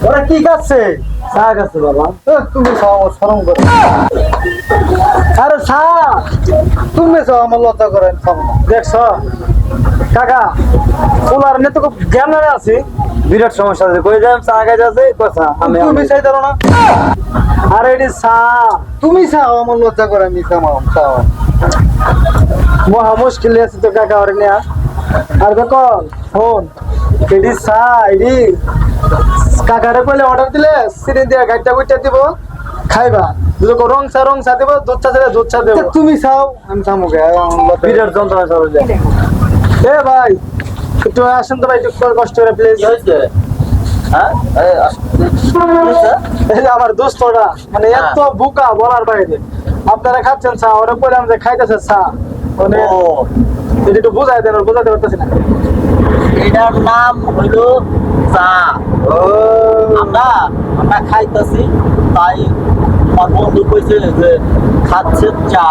ওরা কি খাচ্ছে? চা খাচ্ছে বাবা। তুমি খাও, শরম করে। আরে চা তুমি খাও, আমার লজ্জা করেন। দেখছ কাকা, ফুলার নিয়ে তো খুব জ্ঞান আছে। বিরাট সমস্যা আছে, কই যাম চা খাইতে আছে কথা আমি তুমি চাই ধরো না। আরে এটি চা তুমি চাও, আমার লজ্জা করে। আমি খাও মহা মুশকিল আছে তো কাকা ওরে নিয়ে। আর কল ফোন এটি চা এটি কাকারে কইলে অর্ডার দিলে চিনি দিয়ে গাড়িটা বুঝতে দিব, খাইবা। রং চা দিব, দুধ চা দিলে দুধ চা দেবো। তুমি চাও আমি চামো। বিরাট যন্ত্রণা চলে। এ ভাই একটু আসেন তো ভাই, একটু কষ্ট করে প্লিজ। হ্যাঁ এই যে আমার দোস্তরা মানে এত বোকা বলার বাইরে। আপনারা খাচ্ছেন চা, ওরা বললাম যে খাইতেছে চা, মানে এটা একটু বুঝাই দেন, বুঝাতে পারতেছি না। এটার নাম হইলো চা। আমরা আমরা খাইতেছি, তাই আমার বন্ধু কইছে যে খাচ্ছে চা,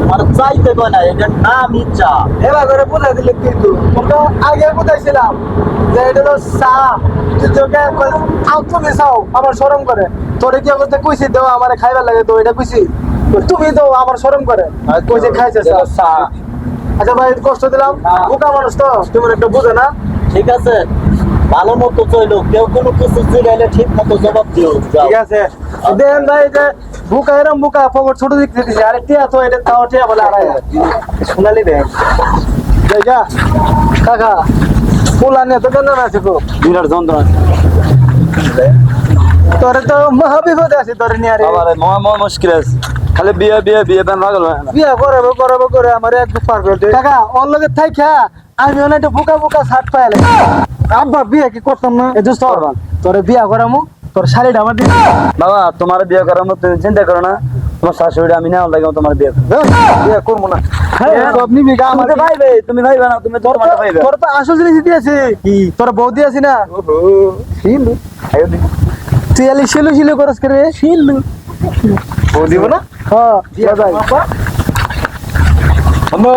মানে চাইতে কয় না, এটার নামই চা। এবার করে বুঝাই দিলে কিন্তু তোমরা আগে বুঝাইছিলাম যে এটা হলো চা। তুই তোকে তুমি চাও, আমার শরম করে। তোরে কি অবস্থা কইছি দেও আমার খাইবার লাগে, তো এটা কইছি তুমি তো আমার শরম করে কইছে খাইছে চা। আচ্ছা ভাই কষ্ট দিলাম, বোকা মানুষ তো তুমি একটা বুঝে না। ঠিক আছে, ভালো মতো চইলো, কেউ কোনো কিছু জিগাইলে ঠিক মতো জবাব দিও। ঠিক আছে দেখেন ভাই যে বুকা এরম বুকা পকেট ছোট দিক দিতেছে। আরে টিয়া তো এটা তাও টিয়া বলে আড়াই সোনালি দেখ যা কাকা পোলা নিয়ে তো কেন আছে গো, বিরাট যন্ত্রণা। তোরে তো মহাবিপদে আছে তোরে নিয়ে। আরে আমার মহা মুশকিল আছে, খালি বিয়ে বিয়ে বিয়ে বেন লাগল না। বিয়া করাবো করে আমার একদম পার করে দে কাকা। ওর লগে থাইকা আমি অনেকটা বোকা বোকা শার্ট পাইলে আব্বা বিয়ে কি করতাম না। এই দোস্ত তোরে বিয়া করামু, তোর শাড়িটা আমার দিবি। বাবা তোমার বিয়ে করার মতো তুমি চিন্তা করো না, তোমার শাশুড়ি আমি না লাগে তোমার বিয়ে বিয়া করবো না। সব নিবি গা আমার ভাইবে, তুমি ভাইবে না, তুমি তোর মাথা ভাইবে। তোর তো আসল জিনিস দিয়েছে কি, তোর বৌদি আছে না। শিলু তুই আলি শিলু শিলু করস করে শিলু বউ দিব না। হ্যাঁ দিয়া যাই আম্মু,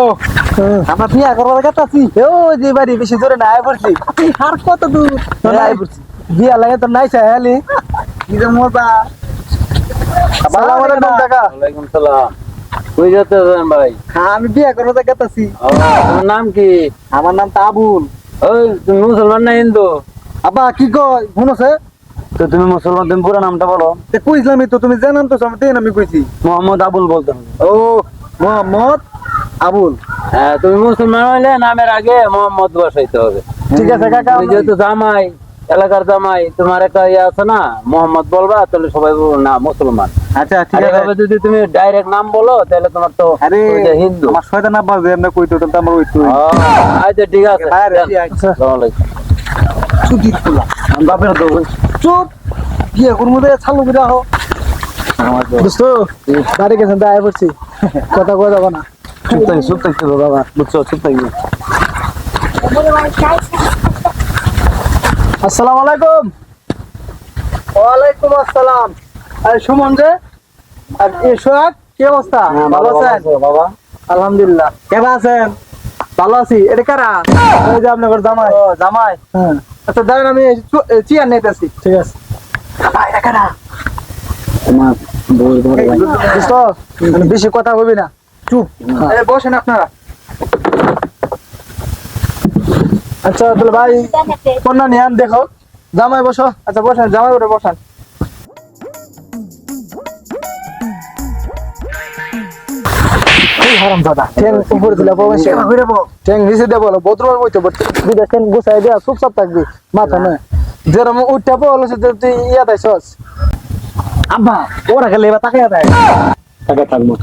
আমরা বিয়া করবার কথা আছি। ও যে বাড়ি বেশি দূরে না আয় পড়ছি। আর কত দূর আয় পড়ছি, বিয়া লাগে তো নাই চাইলি কি যে মজা। আসসালামু আলাইকুম কাকা। ওয়ালাইকুম সালাম। কই যাচ্ছেন ভাই? আমি বিয়া করবার কথা আছি। তোমার নাম কি? আমার নাম তাবুল। ওই তুমি মুসলমান না হিন্দু? আব্বা কি কয় শুনছে? তো তুমি মুসলমান, তুমি পুরো নামটা বলো। কইছিলামই তো, তুমি জানান তো আমি কইছি মোহাম্মদ আবুল বলতে হবে। ও মোহাম্মদ আবুল। হ্যাঁ, তুমি মুসলমান হইলে নামের আগে মোহাম্মদ বসাইতে হবে। ঠিক আছে কাকা। তুমি যেহেতু জামাই, এলাকার জামাই, তোমার একটা ইয়ে আছে না, মোহাম্মদ বলবা, তাহলে সবাই বলবো না মুসলমান। আচ্ছা ঠিক আর আছে। এভাবে যদি তুমি ডাইরেক্ট নাম বলো তাহলে তোমার তো আরে ওইটা হিন্দু। আমার শয়তান আব্বা যে এমনি কইতো তো আমার ওই তুই আচ্ছা ঠিক আছে। বাইরে যান। আসি, আচ্ছা। আসসালামু আলাইকুম। ছুটি খোলা বাপের তো চুপ বিয়ে করবো দে চালু করে আহ। দোস্ত বাড়ি গেছেন তো আয় পড়ছি, কথা কয়ে যাবো না। চুপ থাকতে হবে বাবা, বুঝছো, চুপ থাকবে। আসসালামু আলাইকুম। ওয়ালাইকুম আসসালাম। আরে সুমন যে আর সোহাগ, কি অবস্থা? ভালো আছেন? বাবা আলহামদুলিল্লাহ। কেমন আছেন? ভালো আছি। এটা কারা? ওই যে আপনার জামাই। ও জামাই। হ্যাঁ আচ্ছা দাঁড়ান, আমি চেয়ার নিতেছি। ঠিক আছে। এটা কারা? তোমার বউর ঘরে ভাই। দোস্ত বেশি কথা বলবি না, চুপ। বসেন আপনারা। আচ্ছা তাহলে ভাই কন্যা নিয়ান দেখো। জামাই বসো। আচ্ছা বসেন, জামাই ওরে বসান। হারামজাদা ঠ্যাং উপরে দিলে ঠ্যাং নিচে দিয়ে বলো বদরবার বইতে বলতে দুইটা ঠ্যাং গুছাই দেয়া চুপচাপ থাকবি, মাথা নয় যেরকম উঠতে বলো তুই ইয়া দেয়স। আব্বা ওরা গেলে এবার তাকাইয়া দেয়। টাকা থাকবো।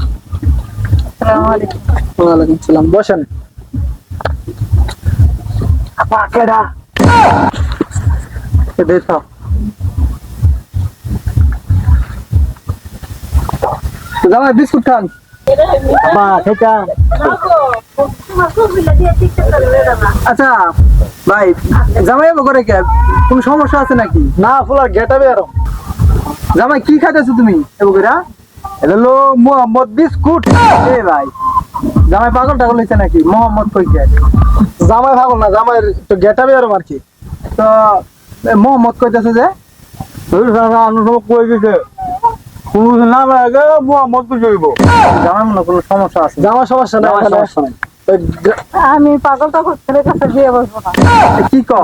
ওয়ালাইকুম সালাম। বসেন। আপা কেডা? দেখো জামাই বিস্কুট খান। আপা খেতা। আচ্ছা ভাই জামাই করে কে কোনো সমস্যা আছে নাকি? না ফুলার গেটাবে আরো। জামাই কি খাইতেছো তুমি এবুকেরা? এটা হলো মোহাম্মদ বিস্কুট। এ ভাই জামাই পাগল টাগল হইছে নাকি? মোহাম্মদ কই কে? জামাই পাগল না, জামাই তো গেটাবে আরো আর কি। তো মোহাম্মদ কইতেছে যে কই দিছে কোনো নাম আগে মোহাম্মদ তো জড়িব জামার মনে কোনো সমস্যা আছে? জামা সমস্যা নাই জামার এখানে। সমস্যা নাই। ওই আমি পাগল টাগল ছেলের কাছে বিয়ে বসবো না। কি কর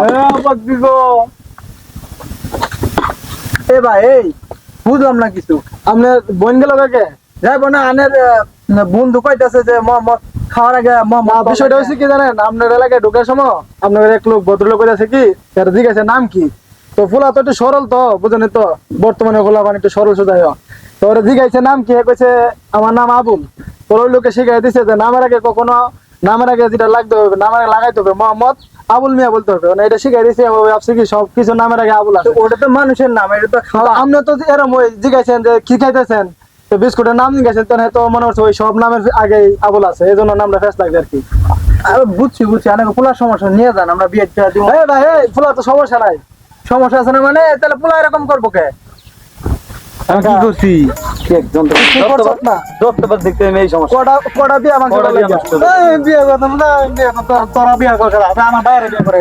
এ ভাই এই বুঝলাম না কিছু আপনার বোন গেল কাকে যাইবো না আনের বন্ধু কইতাছে যে মোহাম্মদ খাওয়ার আগে মোহাম্মদ বিষয়টা হয়েছে কি জানেন আপনার এলাকায় ঢোকার সময় আপনার এক লোক ভদ্রলোক কইতাছে কি তার জিজ্ঞাসা নাম কি তো ফুলা তো একটু সরল তো বুঝেন তো বর্তমানে ফুলা মানে একটু সরল সোজা হয়। তো ওরা জিজ্ঞাসা নাম কি কইছে আমার নাম আবুল। তো ওই লোকে শিখাই দিছে যে নামের আগে কখনো নামের আগে যেটা লাগতে হবে নামের আগে লাগাইতে হবে মোহাম্মদ আবুল মিয়া বলতে হবে মানে এটা শিখাই দিছে ভাবছি কি সব কিছু নামের আগে আবুল আছে ওটা তো মানুষের নাম, এটা তো খাওয়া। আপনি তো এরম ওই জিজ্ঞাসেন যে কি খাইতেছেন তো বিস্কুটের নাম জিজ্ঞাসেন তো মনে হচ্ছে ওই সব নামের আগে আবুল আছে এই জন্য নামটা ফেস লাগবে আর কি। আমি বুঝছি অনেক পোলার সমস্যা নিয়ে যান, আমরা বিয়ে দিব। এই ভাই এই ফুলা তো সমস্যা নাই সমস্যা আছে না মানে? তাহলে পোলা এরকম করবো কে? আমি কি করছি কি করছত না দশটা দেখতে এই সমস্যা। কটা বিয়ে আমাকে কটা বিয়ে বিয়ে করতাম না বিয়ে করতাম তোরা বিয়ে কর আমার বাইরে বিয়ে করে